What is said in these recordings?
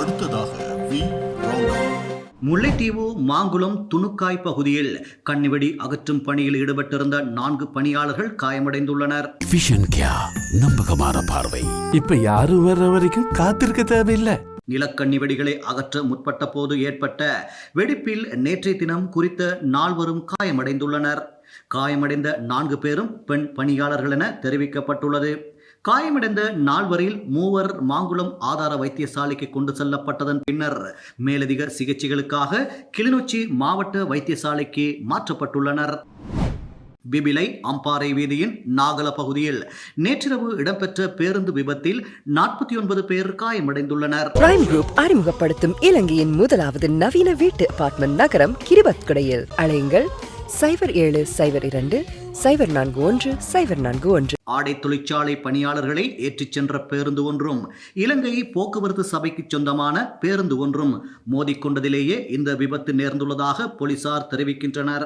அடுத்ததாக முல்லைத்தீவு மாங்குளம் துணுக்காய் பகுதியில் கண்ணிவெடி அகற்றும் பணியில் ஈடுபட்டிருந்த 4 பணியாளர்கள் காயமடைந்துள்ளனர். நம்பகமான பார்வை. இப்ப யாரும் வர்ற வரைக்கும் காத்திருக்க தேவையில்லை. நிலக்கண்ணி வெடிகளை அகற்ற முற்பட்ட போது ஏற்பட்ட வெடிப்பில் நேற்றைய தினம் குறித்த 4 காயமடைந்துள்ளனர். காயமடைந்த 4 பேரும் பெண் பணியாளர்கள் என தெரிவிக்கப்பட்டுள்ளது. காயமடைந்த 4 3 மாங்குளம் ஆதார வைத்தியசாலைக்கு கொண்டு செல்லப்பட்டதன் பின்னர் மேலதிக சிகிச்சைகளுக்காக கிளிநொச்சி மாவட்ட வைத்தியசாலைக்கு மாற்றப்பட்டுள்ளனர். பிபிலை அம்பாறை வீதியின் நாகல பகுதியில் நேற்றிரவு இடம்பெற்ற பேருந்து விபத்தில் 49 பேர் காயமடைந்துள்ளனர். பிரைம் குரூப் அறிமுகப்படுத்தும் இலங்கையின் முதலாவது நவீன வீட்டு அபார்ட்மெண்ட் நகரம் கிரிபத்குடையில். அழையுங்கள் 0772041041. ஆடை தொழிற்சாலை பணியாளர்களை ஏற்றிச் சென்ற பேருந்து ஒன்றும் இலங்கை போக்குவரத்து சபைக்கு சொந்தமான பேருந்து ஒன்றும் மோதிக்கொண்டதிலேயே இந்த விபத்து நேர்ந்துள்ளதாக போலீசார் தெரிவிக்கின்றனர்.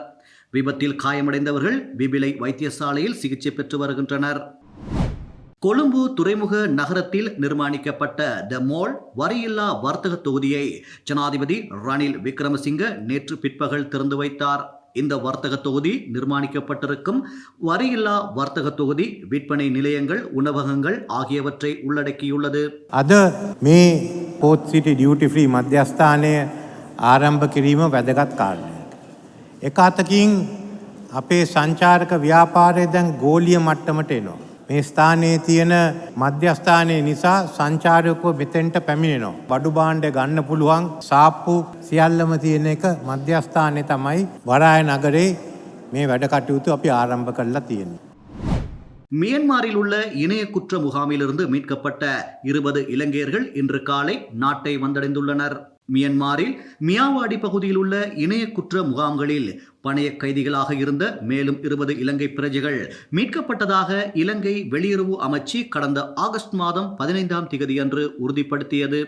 விபத்தில் காயமடைந்தவர்கள் பிபிலை வைத்தியசாலையில் சிகிச்சை பெற்று வருகின்றனர். கொழும்பு துறைமுக நகரத்தில் நிர்மாணிக்கப்பட்ட த மோல் வரியில்லா வர்த்தக தொகுதியை ஜனாதிபதி ரணில் விக்ரமசிங்க நேற்று பிற்பகல் திறந்து வைத்தார். இந்த வர்த்தக தொகுதி நிர்மாணிக்கப்பட்டிருக்கும் வரியில்லா வர்த்தக தொகுதி விற்பனை நிலையங்கள், உணவகங்கள் ஆகியவற்றை உள்ளடக்கியுள்ளது. අද මේ පෝත් සිටි ඩියුටි ෆ්‍රී මධ්‍යස්ථානය ආරම්භ කිරීම වැදගත් කාරණයක්. එක අතකින් අපේ සංචාරක ව්‍යාපාරය දැන් ගෝලීය මට්ටමට එනවා. මේ ස්ථානයේ තියෙන මධ්‍යස්ථානය නිසා සංචාරකයෝ මෙතෙන්ට පැමිණෙනවා. බඩු භාණ්ඩ ගන්න පුළුවන් සාප්පු සියල්ලම තියෙන එක මධ්‍යස්ථානයේ තමයි වරාය නගරේ මේ වැඩ කටයුතු අපි ආරම්භ කරලා තියෙන්නේ. மியன்மாரில் உள்ள இணைய குற்ற முகாமிலிருந்து மீட்கப்பட்ட 20 இலங்கையர்கள் இன்று காலை நாட்டை வந்தடைந்துள்ளனர். மியன்மாரில் மியாவாடி பகுதியில் உள்ள இணைய குற்ற முகாம்களில் பணைய கைதிகளாக இருந்த மேலும் 20 இலங்கை பிரஜைகள் மீட்கப்பட்டதாக இலங்கை வெளியுறவு அமைச்சு கடந்த ஆகஸ்ட் மாதம் 15ஆம் தேதியன்று உறுதிப்படுத்தியது.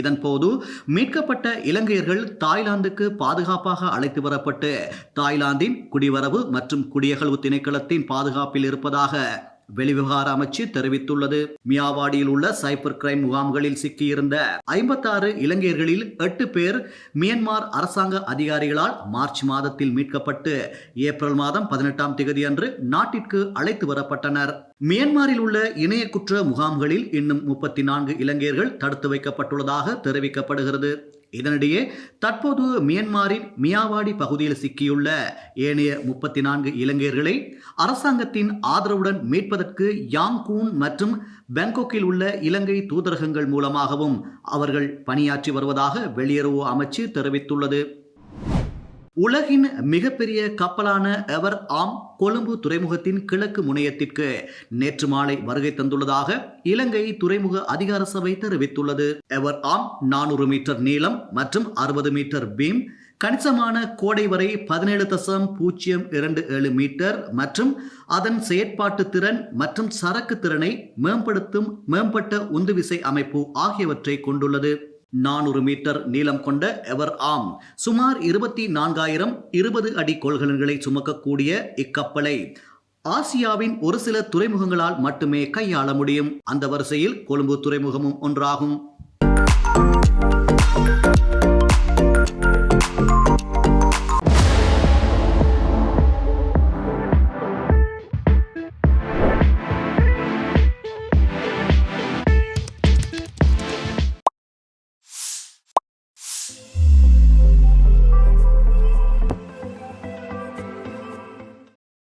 இதன்போது மீட்கப்பட்ட இலங்கையர்கள் தாய்லாந்துக்கு பாதுகாப்பாக அழைத்து வரப்பட்டு தாய்லாந்தின் குடிவரவு மற்றும் குடியகல்வு திணைக்களத்தின் பாதுகாப்பில் இருப்பதாக வெளிவிவகார அமைச்சு தெரிவித்துள்ளது. மியாவாடியில் உள்ள சைபர் கிரைம் முகாம்களில் சிக்கியிருந்த 56 இலங்கையர்களில் 8 பேர் மியன்மார் அரசாங்க அதிகாரிகளால் மார்ச் மாதத்தில் மீட்கப்பட்டு ஏப்ரல் மாதம் 18ஆம் தேதியன்று நாட்டிற்கு அழைத்து வரப்பட்டனர். மியன்மாரில் உள்ள இணைய குற்ற முகாம்களில் இன்னும் 34 இலங்கையர்கள் தடுத்து வைக்கப்பட்டுள்ளதாக தெரிவிக்கப்படுகிறது. இதனிடையே தற்போது மியன்மாரின் மியாவாடி பகுதியில் சிக்கியுள்ள ஏனைய 34 இலங்கையர்களை அரசாங்கத்தின் ஆதரவுடன் மீட்பதற்கு யாங்கூன் மற்றும் பாங்காக்கில் உள்ள இலங்கை தூதரகங்கள் மூலமாகவும் அவர்கள் பணியாற்றி வருவதாக வெளியுறவு அமைச்சு தெரிவித்துள்ளது. உலகின் மிகப்பெரிய கப்பலான எவர் ஆம் கொழும்பு துறைமுகத்தின் கிழக்கு முனையத்திற்கு நேற்று மாலை வருகை தந்துள்ளதாக இலங்கை துறைமுக அதிகார சபை தெரிவித்துள்ளது. எவர் ஆம் 400 மீட்டர் நீளம் மற்றும் 60 மீட்டர் பீம், கணிசமான கோடை வரை 17.027 மீட்டர் மற்றும் அதன் செயற்பாட்டு திறன் மற்றும் சரக்கு திறனை மேம்படுத்தும் மேம்பட்ட உந்துவிசை அமைப்பு ஆகியவற்றை கொண்டுள்ளது. 400 மீட்டர் நீளம் கொண்ட எவர் ஆம் சுமார் 24,000 20 அடி கொள்கலன்களை சுமக்கக்கூடிய இக்கப்பலை ஆசியாவின் ஒரு சில துறைமுகங்களால் மட்டுமே கையாள முடியும். அந்த வரிசையில் கொழும்பு துறைமுகமும் ஒன்றாகும்.